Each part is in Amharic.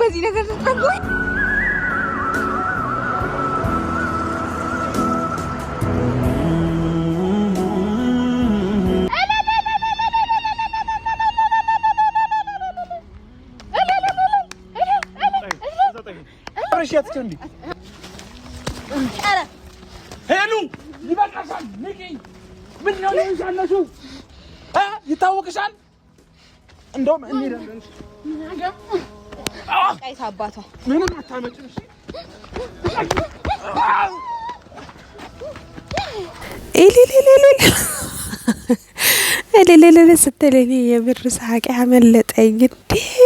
በዚህ ነገር ተጠቆኝ ሄሉ ይበቃሻል። ንቂ። ምን ነው ይሻለሹ? ይታወቅሻል። እንደውም እንሄዳለን። ቀይስ አባቷ ምንም አታመጭም። እልልልል ስትል እኔ የብር ሳቄ አመለጠኝ።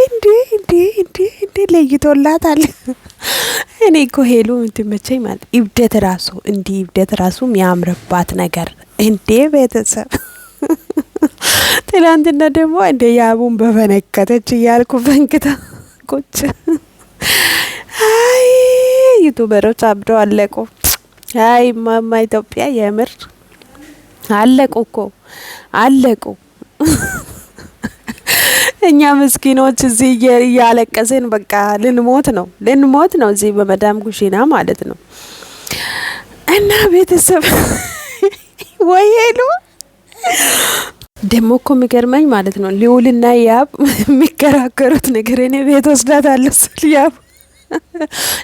እንዴ ለይቶላታል። እኔ እኮ ሄሉ እንትመቸኝ ማለት ኢብደት ራሱ እንዲህ ኢብደት ራሱ የሚያምርባት ነገር እንዴ ቤተሰብ ትላንትና ደግሞ እንደ ያቡን በፈነከተች እያልኩ ፈንክታ ቁጭ። አይ ዩቱበሮች አብደው አለቁ። አይ ማማ ኢትዮጵያ የምር አለቁ እኮ አለቁ። እኛ ምስኪኖች እዚህ እያለቀስን በቃ ልንሞት ነው እዚህ በመዳም ኩሽና ማለት ነው። እና ቤተሰብ ወይ ሄሉ ደሞ እኮ የሚገርመኝ ማለት ነው ሊውልና ያብ የሚከራከሩት ነገር እኔ ቤት ወስዳታለሁ ስል ያብ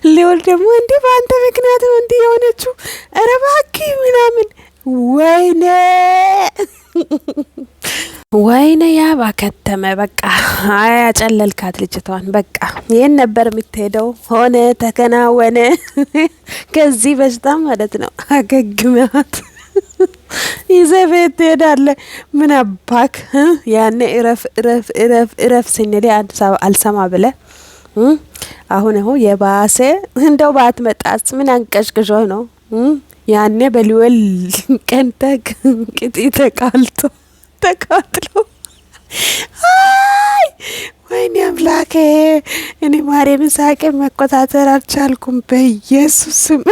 ሊውል ደግሞ እንዴ በአንተ ምክንያት ነው እንዴ የሆነችው ኧረ እባክህ ምናምን ወይኔ ያብ አከተመ በቃ አያጨለልካት ልጅቷን በቃ ይሄን ነበር የምትሄደው ሆነ ተከናወነ ከዚህ በሽታ ማለት ነው አገግማት ይዘቤት ትሄዳለህ ምን አባክ ያኔ እረፍ ስንል አልሰማ ብለ አሁን የባሰ እንደው ባትመጣስ ምን አንቀሽቅሾ ነው ያኔ በሊወል ቀንተክ ቅጢ ተቃጥሎ አይ ወይኔ አምላኬ እኔ ማርያምን ሳቄ መቆጣጠር አልቻልኩም። በኢየሱስም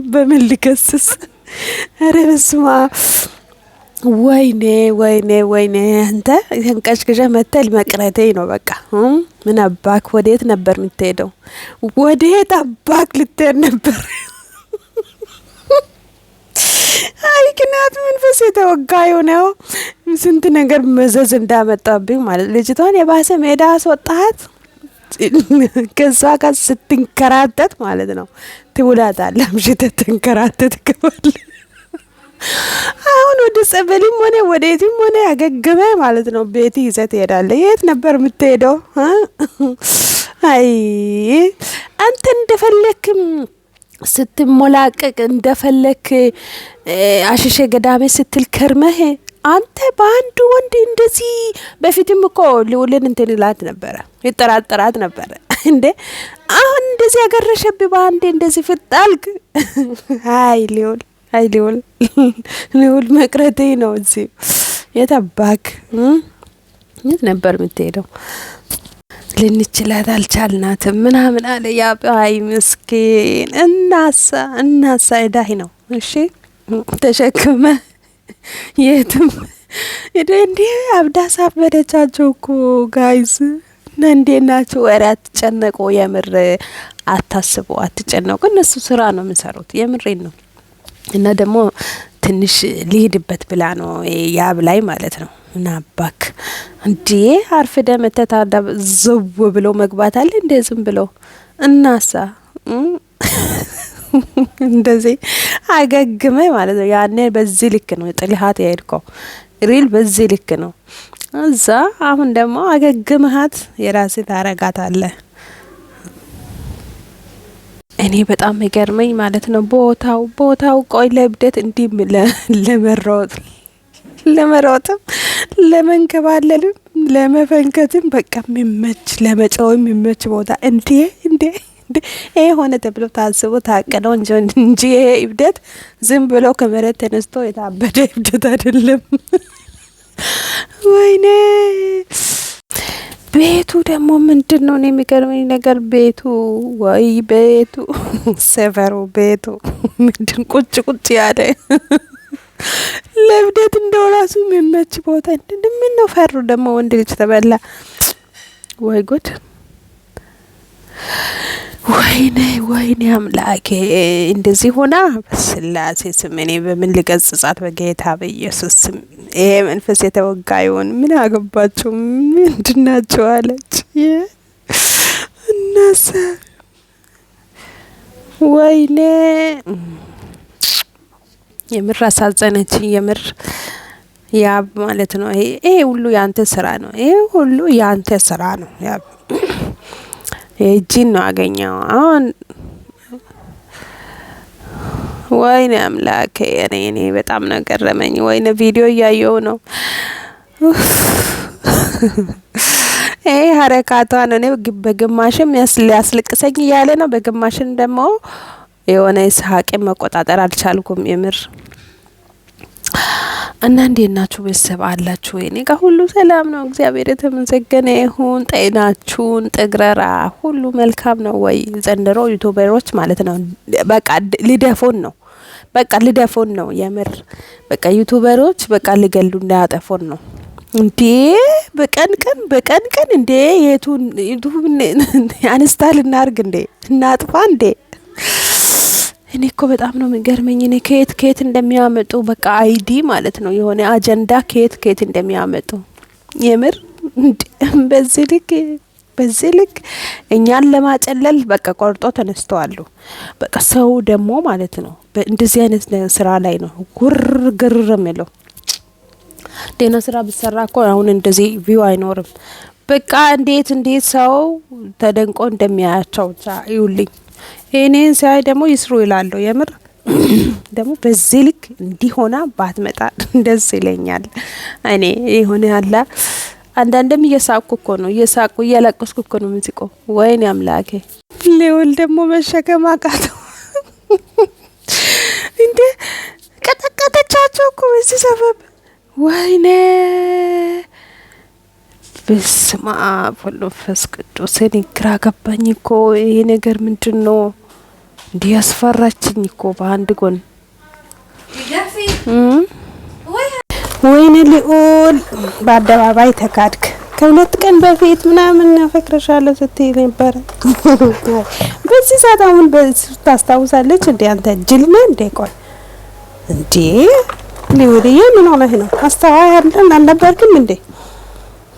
በምን ልከስስ? ኧረ በስመ አብ ወይኔ አንተ ተንቀሽቅሸ መተል መቅረቴ ነው በቃ። ምን አባክ ወዴት ነበር የምትሄደው? ወዴት አባክ ልትሄድ ነበር? አይ ቅናት መንፈስ የተወጋዩ ነው። ስንት ነገር መዘዝ እንዳመጣብኝ ማለት ልጅቷን የባሰ ሜዳ አስወጣት። ከዛ ጋር ስትንከራተት ማለት ነው ትውላታለህ። ምሽት ተንከራተት ከበል አሁን ወደ ጸበልም ሆነ ወዴትም ሆነ ያገገመ ማለት ነው ቤት ይዘት ትሄዳለህ። የት ነበር የምትሄደው? አይ አንተ እንደፈለክም ስትሞላቀቅ እንደፈለክ አሽሼ ገዳሜ ስትል ከርመህ አንተ በአንድ ወንድ እንደዚህ በፊትም እኮ ልውልን እንትን ይላት ነበረ ይጠራጠራት ነበረ እንዴ አሁን እንደዚህ ያገረሸብህ በአንድ እንደዚህ ፍጣልክ። አይ ሊውል መቅረቴ ነው እዚህ የታባክ የት ነበር የምትሄደው? ልንችላት አልቻልናትም ምናምን አለ ያብ። አይ ምስኪን እናሳ እዳይ ነው እሺ ተሸክመ የትም እንዴ አብዳሳ በደቻቸው እኮ ጋይዝ እና እንዴት ናችሁ? ኧረ አትጨነቁ፣ የምር አታስቡ፣ አትጨነቁ። እነሱ ስራ ነው የሚሰሩት የምሬን ነው። እና ደግሞ ትንሽ ሊሄድበት ብላ ነው ያብ ላይ ማለት ነው። እና አባክ እንዴ አርፍደ መተታዳ ዘው ብሎ መግባት አለ እንዴ ዝም ብሎ እናሳ እንደዚህ አገግመ ማለት ነው። ያኔ በዚህ ልክ ነው ጥልሃት የሄድከው ሪል በዚህ ልክ ነው። እዛ አሁን ደግሞ አገግመሃት የራስህ ታረጋታለህ። እኔ በጣም ይገርመኝ ማለት ነው ቦታው ቆይ ለብደት እንዲህ ለመሮጥም ለመንከባለልም ለመፈንከትም በቃ የሚመች ለመጫው የሚመች ቦታ እንዴ ይሄ ሆነ ተብሎ ታስቦ ታቀደው እንጂ ይሄ እብደት ዝም ብሎ ከመሬት ተነስቶ የታበደ እብደት አይደለም። ወይኔ ቤቱ ደግሞ ምንድነው? እኔ የሚገርመኝ ነገር ቤቱ ሰፈሩ ቤቱ ምንድን ቁጭ ያለ ለብደት እንደው ራሱ የሚመች ቦታ ምን ነው? ፈሩ ደግሞ ወንድ ልጅ ተበላ። ወይ ጉድ! ወይኔ አምላኬ እንደዚህ ሆና በስላሴ ስም እኔ በምን ልገጽጻት? በጌታ በኢየሱስ ስም ይሄ መንፈስ የተወጋዩን ምን አገባቸው? ምንድናቸው አለች እናሰ ወይኔ የምር አሳዘነችኝ። የምር ያብ ማለት ነው። ይሄ ሁሉ ያንተ ስራ ነው። ይሄ ሁሉ ያንተ ስራ ነው። ያብ እጅን ነው አገኘው አሁን። ወይኔ አምላኬ እኔ በጣም ነው ገረመኝ። ወይኔ ቪዲዮ እያየው ነው። ይሄ ሀረካቷ ነው። እኔ በግማሽም ያስለቅሰኝ እያለ ነው፣ በግማሽም ደግሞ የሆነ ይስሐቅን መቆጣጠር አልቻልኩም የምር። እና እንዴት ናችሁ ቤተሰብ አላችሁ? እኔ ጋር ሁሉ ሰላም ነው፣ እግዚአብሔር የተመሰገነ ይሁን። ጤናችሁን ጥግረራ ሁሉ መልካም ነው ወይ? ዘንድሮ ዩቲዩበሮች ማለት ነው በቃ ሊደፉን ነው፣ በቃ ሊደፉን ነው የምር። በቃ ዩቲዩበሮች በቃ ሊገሉ እንዳያጠፉን ነው እንዴ! በቀን ቀን እንዴ! የቱን ዩቲዩብ አንስታል እናርግ እንዴ? እናጥፋ እንዴ? እኔ እኮ በጣም ነው የሚገርመኝ። እኔ ከየት እንደሚያመጡ በቃ አይዲ ማለት ነው የሆነ አጀንዳ ከየት እንደሚያመጡ የምር በዚህ ልክ እኛን ለማጨለል በቃ ቆርጦ ተነስተዋሉ። በቃ ሰው ደግሞ ማለት ነው እንደዚህ አይነት ስራ ላይ ነው ጉርግር የሚለው። ደህና ስራ ብሰራ እኮ አሁን እንደዚህ ቪው አይኖርም። በቃ እንዴት ሰው ተደንቆ እንደሚያያቸው ይውልኝ። እኔን ሳይ ደግሞ ይስሩ ይላሉ የምር። ደግሞ በዚህ ልክ እንዲሆና ባትመጣ ደስ ይለኛል። እኔ የሆነ ያለ አንዳንድም እየሳቁ እኮ ነው እያለቀስኩ እኮ ነው የምትቆ። ወይኔ አምላኬ ሌውል ደግሞ መሸከም አቃተው እንዴ! ቀጠቀጠቻቸው እኮ በዚህ ሰበብ። ወይኔ በስመ አብ ወወልድ ወመንፈስ ቅዱስ። እኔ ግራ ገባኝ እኮ ይሄ ነገር ምንድን ነው? እንዲህ ያስፈራችኝ እኮ በአንድ ጎን። ወይኔ ልዑል በአደባባይ ተካድክ። ከሁለት ቀን በፊት ምናምን አፈቅረሻለሁ ስትይ ነበር። በዚህ ሰዓት አሁን ታስታውሳለች እንዴ? አንተ ጅል ነህ እንዴ? ቆይ እንዴ ልዑልዬ ምን ሆነህ ነው? አስተዋይ አልነበርክም እንዴ?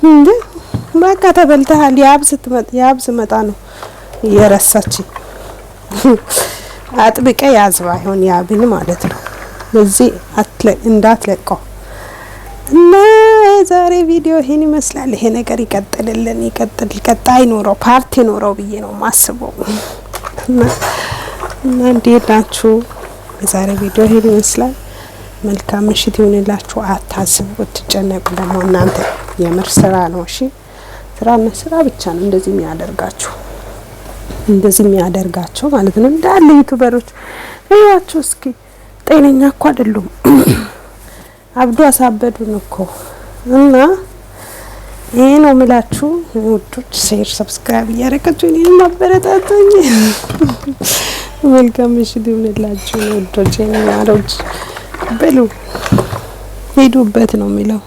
እንዴ በቃ ተበልተሃል። ያብ ስመጣ ነው የረሳች። አጥብቀ ያዝባ ይሁን ያብን ማለት ነው። በዚህ እንዳትለቀው እና ዛሬ ቪዲዮ ይሄን ይመስላል። ይሄ ነገር ይቀጥልልን፣ ቀጣይ ኖረው ፓርቲ ኖረው ብዬ ነው ማስበው። እና እንዴት ናችሁ? ዛሬ ቪዲዮ ይሄን ይመስላል። መልካም ምሽት ይሁንላችሁ። አታስቡ፣ ትጨነቁ ደግሞ እናንተ የምር ስራ ነው። እሺ ስራ ብቻ ነው እንደዚህ የሚያደርጋቸው ማለት ነው። እንዳለ ዩቲዩበሮች እያችሁ እስኪ ጤነኛ እኮ አይደሉም። አብዱ አሳበዱን እኮ። እና ይሄ ነው የምላችሁ ውዶች። ሼር ሰብስክራይብ እያደረጋችሁ እኔን ማበረታቱኝ። መልካም ምሽት ይሁንላችሁ ውዶች። ማሮች በሉ ሄዱበት ነው የሚለው።